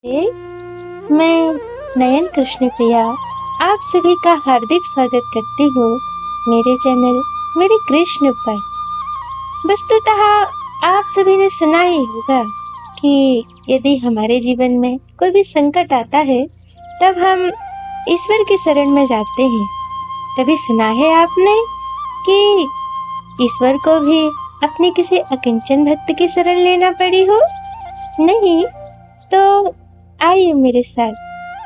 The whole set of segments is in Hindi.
ए, मैं नयन कृष्ण प्रिया आप सभी का हार्दिक स्वागत करती हूँ मेरे चैनल मेरे कृष्ण पर। वस्तुतः आप सभी ने सुना ही होगा कि यदि हमारे जीवन में कोई भी संकट आता है तब हम ईश्वर की शरण में जाते हैं। कभी सुना है आपने कि ईश्वर को भी अपने किसी अकिंचन भक्त की शरण लेना पड़ी हो? नहीं, तो आइए मेरे साथ,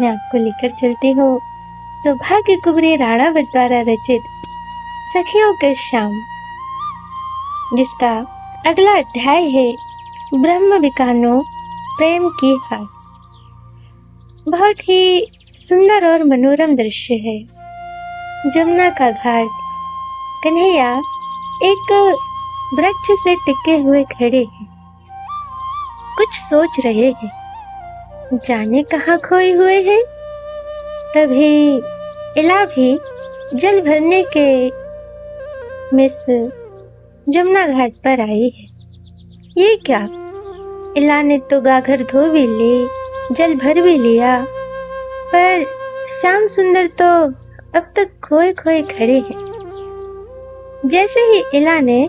मैं आपको लेकर चलती हूँ सौभाग्य कुमारी राणावत द्वारा रचित सखियों के श्याम, जिसका अगला अध्याय है ब्रह्म विकानो प्रेम की हार। बहुत ही सुंदर और मनोरम दृश्य है। जमुना का घाट, कन्हैया एक वृक्ष से टिके हुए खड़े हैं, कुछ सोच रहे हैं, जाने कहाँ खोए हुए हैं। तभी इला भी जल भरने के मिस जमुना घाट पर आई है। ये क्या, इला ने तो गागर धो भी ली, जल भर भी लिया, पर श्याम सुंदर तो अब तक खोए खोए खड़े हैं। जैसे ही इला ने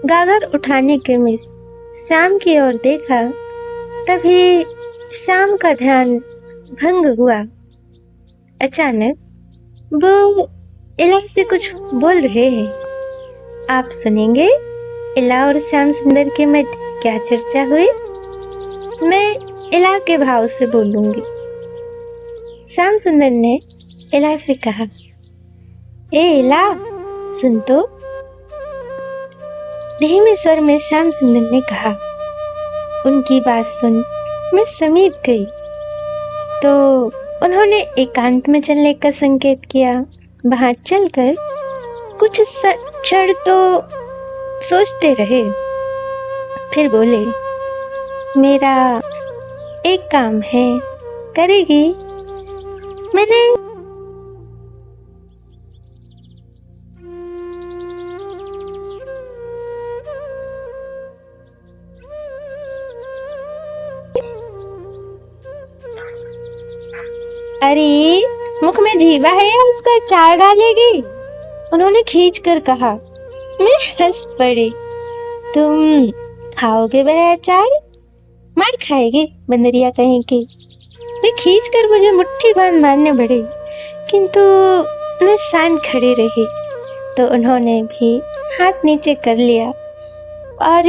गागर उठाने के मिस श्याम की ओर देखा, तभी श्याम का ध्यान भंग हुआ। अचानक वो इला से कुछ बोल रहे हैं। आप सुनेंगे इला और श्याम सुंदर के मध्य क्या चर्चा हुई। मैं इला के भाव से बोलूंगी। श्याम सुंदर ने इला से कहा, ए इला, सुन तो। धीमे स्वर में श्याम सुंदर ने कहा। उनकी बात सुन मैं समीप गई तो उन्होंने एकांत में चलने का संकेत किया। वहां चलकर कुछ क्षण तो सोचते रहे, फिर बोले, मेरा एक काम है, करेगी? मैंने अरे मुख में जीवा है या उसका अचार डालेगी? उन्होंने खींच कर कहा। मैं हंस पड़ी। तुम खाओगे वह अचार? मार खाएगी बंदरिया कहीं की। वे खींच कर मुझे मुट्ठी बांध मारने बढ़े, किंतु मैं शांत खड़ी रही। तो उन्होंने भी हाथ नीचे कर लिया और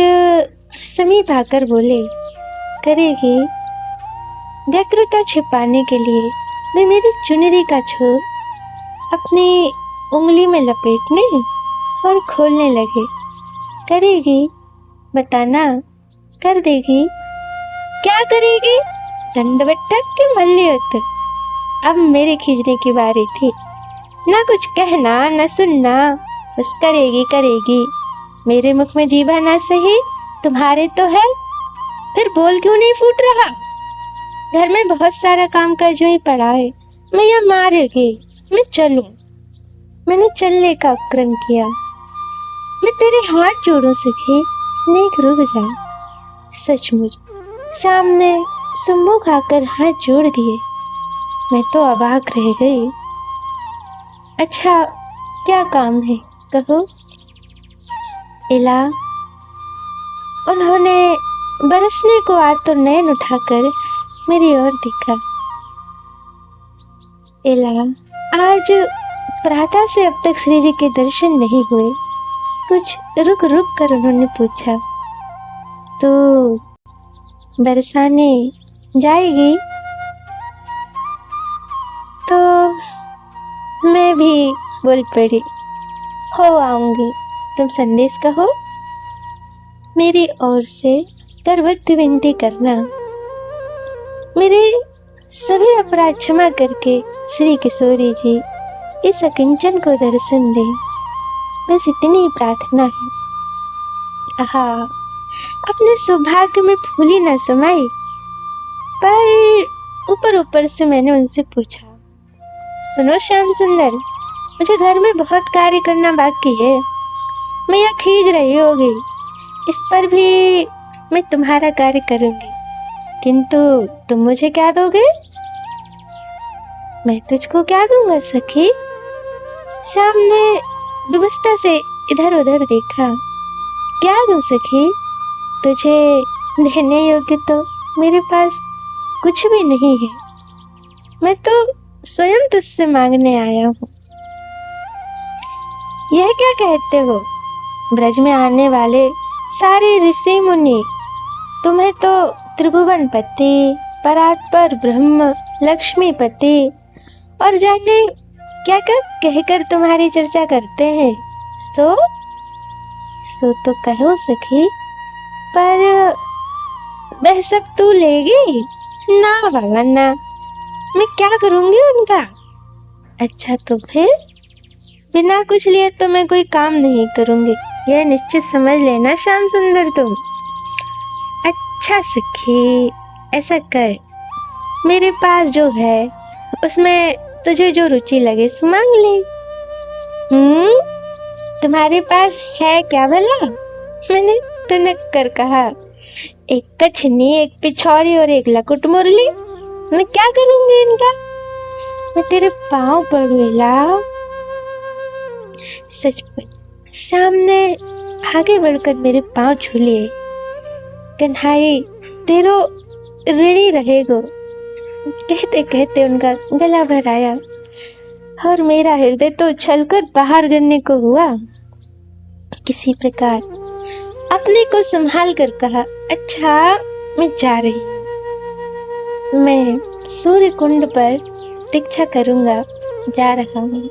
समीप आकर बोले, करेगी? व्यग्रता छिपाने के लिए वे मेरी चुनरी का छोर अपनी उंगली में लपेटने और खोलने लगे। करेगी? बताना, कर देगी? क्या करेगी? दंडवट्टक के मल्लयुद्ध? अब मेरे खींचने की बारी थी। ना कुछ कहना न सुनना, बस करेगी करेगी। मेरे मुख में जीवा ना सही, तुम्हारे तो है। फिर बोल क्यों नहीं फूट रहा? घर में बहुत सारा काम काज ही पड़ा है, मैं यह मारेगी, मैं चलूं। मैंने चलने का उपक्रम किया। मैं तेरे हाथ जोड़ूं सखी, नेक रुक जा। सचमुच सामने सम्मुख आकर हाथ जोड़ दिए। मैं तो अवाक रह गई। अच्छा, क्या काम है, कहो। इला, उन्होंने बरसने को आतुर नयन उठाकर मेरी ओर देखा। इला, आज प्रातः से अब तक श्री जी के दर्शन नहीं हुए। कुछ रुक रुक कर उन्होंने पूछा, तो बरसाने जाएगी? तो मैं भी बोल पड़ी, हो आऊंगी, तुम संदेश कहो। मेरी ओर से करबद्ध विनती करना। मेरे सभी अपराध क्षमा करके श्री किशोरी जी इस अकिंचन को दर्शन दें, बस इतनी ही प्रार्थना है। आहा, अपने सौभाग्य में फूली न समाई। पर ऊपर ऊपर से मैंने उनसे पूछा, सुनो श्याम सुंदर, मुझे घर में बहुत कार्य करना बाकी है। मैं यहाँ खींच रही होगी, इस पर भी मैं तुम्हारा कार्य करूंगी। किंतु तुम मुझे क्या दोगे? मैं तुझको क्या दूंगा सखी? श्याम ने विवशता से इधर उधर देखा। क्या दूं सखी? तुझे देने योग्य तो मेरे पास कुछ भी नहीं है। मैं तो स्वयं तुझसे मांगने आया हूँ। यह क्या कहते हो? ब्रज में आने वाले सारे ऋषि मुनि तुम्हें तो त्रिभुवन पति, परात्पर ब्रह्म, लक्ष्मीपति और जाने क्या क्या कहकर तुम्हारी चर्चा करते हैं। सो तो कहो सखी, पर वह सब तू लेगी? ना बाबा ना, मैं क्या करूंगी उनका? अच्छा तो फिर बिना कुछ लिए तो मैं कोई काम नहीं करूंगी, यह निश्चित समझ लेना श्याम सुंदर तुम। अच्छा सखी, ऐसा कर, मेरे पास जो है उसमें तुझे जो रुचि लगे सो मांग ले। तुम्हारे पास है क्या भला? मैंने तुनक कर कहा। एक कछनी, एक पिछौरी और एक लकुट मुरली। मैं क्या करूंगी इनका? मैं तेरे पाँव पड़ूंगा। सच पर सामने आगे बढ़कर मेरे पाँव छू लिए। कन्हाई तेरो ऋणी रहेगो, कहते कहते उनका गला भर आया और मेरा हृदय तो उछलकर बाहर गिरने को हुआ। किसी प्रकार अपने को संभाल कर कहा, अच्छा मैं जा रही हूँ। मैं सूर्य कुंड पर दीक्षा करूंगा, जा रहा हूँ।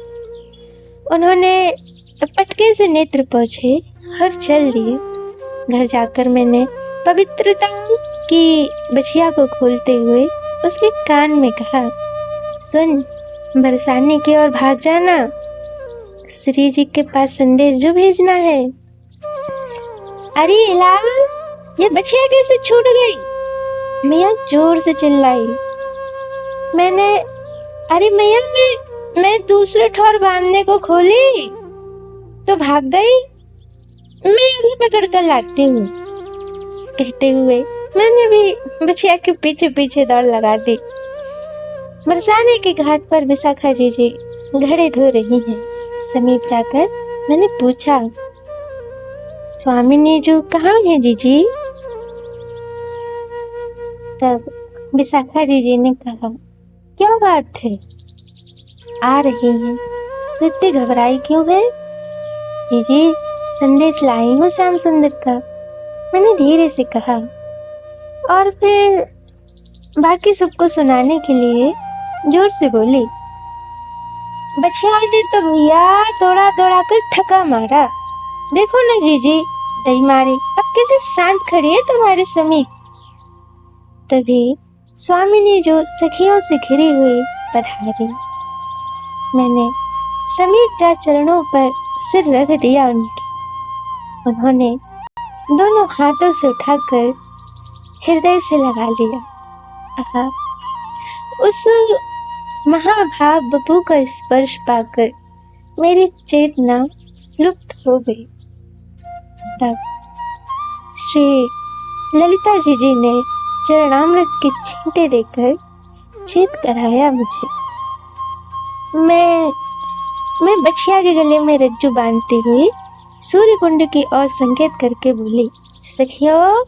उन्होंने पटके से नेत्र पोंछे और चल दिए। घर जाकर मैंने पवित्रता की बछिया को खोलते हुए उसके कान में कहा, सुन, बरसाने की ओर भाग जाना, श्री जी के पास संदेश जो भेजना है। अरे इला, ये बछिया कैसे छूट गई? मैया जोर से चिल्लाई। मैंने, अरे मैया मैं दूसरे ठौर बांधने को खोली तो भाग गई। मैं अभी पकड़ कर लाती हूँ। कहते हुए मैंने भी बछिया के पीछे पीछे दौड़ लगा दी। बरसाने के घाट पर विशाखा जी घड़े धो रही हैं। समीप जाकर मैंने पूछा, स्वामिनी जो कहाँ है जीजी? तब विशाखा जी ने कहा, क्या बात है, आ रही हैं, तो इतनी घबराई क्यों है? जीजी संदेश लाई हूँ श्याम सुंदर का, मैंने धीरे से कहा। और फिर बाकी सबको सुनाने के लिए जोर से बोली, बछिया ने तो भैया दौड़ा दौड़ा कर थका मारा। देखो ना जीजी, दई मारी अब कैसे शांत खड़ी है तुम्हारे समीप। तभी स्वामिनी जो सखियों से घिरी हुई पधारी। मैंने समीप जा चरणों पर सिर रख दिया उनके। उन्होंने दोनों हाथों से उठाकर हृदय से लगा लिया। आहा, उस महाभाव बपू का स्पर्श पाकर मेरी चेतना लुप्त हो गई। तब श्री ललिता जी ने चरणामृत के छींटे देकर चेत कराया मुझे। मैं बछिया के गले में रज्जू बांधती हुई सूर्य कुंड की ओर संकेत करके बोली, सखियों,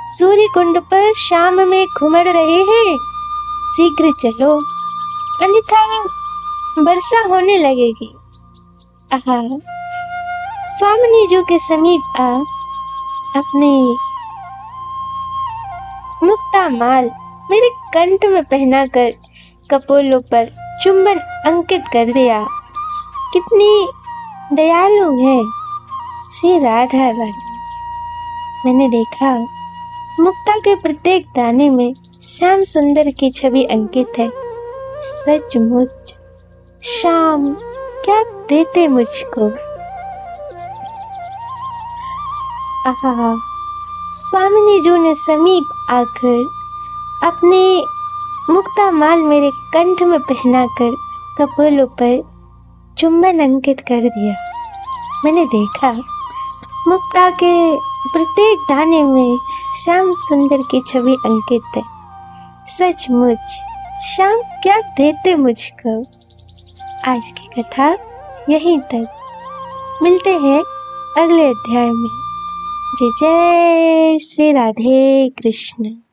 सूर्य कुंड पर शाम में घुमड़ रहे हैं, शीघ्र चलो, अन्यथा वर्षा होने लगेगी। आहा, स्वामिनी जी के समीप आ अपनी मुक्ता माल मेरे कंठ में पहनाकर कपोलों पर चुंबन अंकित कर दिया। कितनी दयालु है श्री राधा रानी। मैंने देखा मुक्ता के प्रत्येक दाने में श्याम सुंदर की छवि अंकित है। सचमुच श्याम क्या देते मुझको। आहा, स्वामिनी जी ने समीप आकर अपनी मुक्ता माल मेरे कंठ में पहनाकर कपोलों पर चुंबन अंकित कर दिया। मैंने देखा मुक्ता के प्रत्येक दाने में श्याम सुंदर की छवि अंकित है। सचमुच श्याम क्या देते मुझको। आज की कथा यहीं तक। मिलते हैं अगले अध्याय में। जय जय श्री राधे कृष्ण।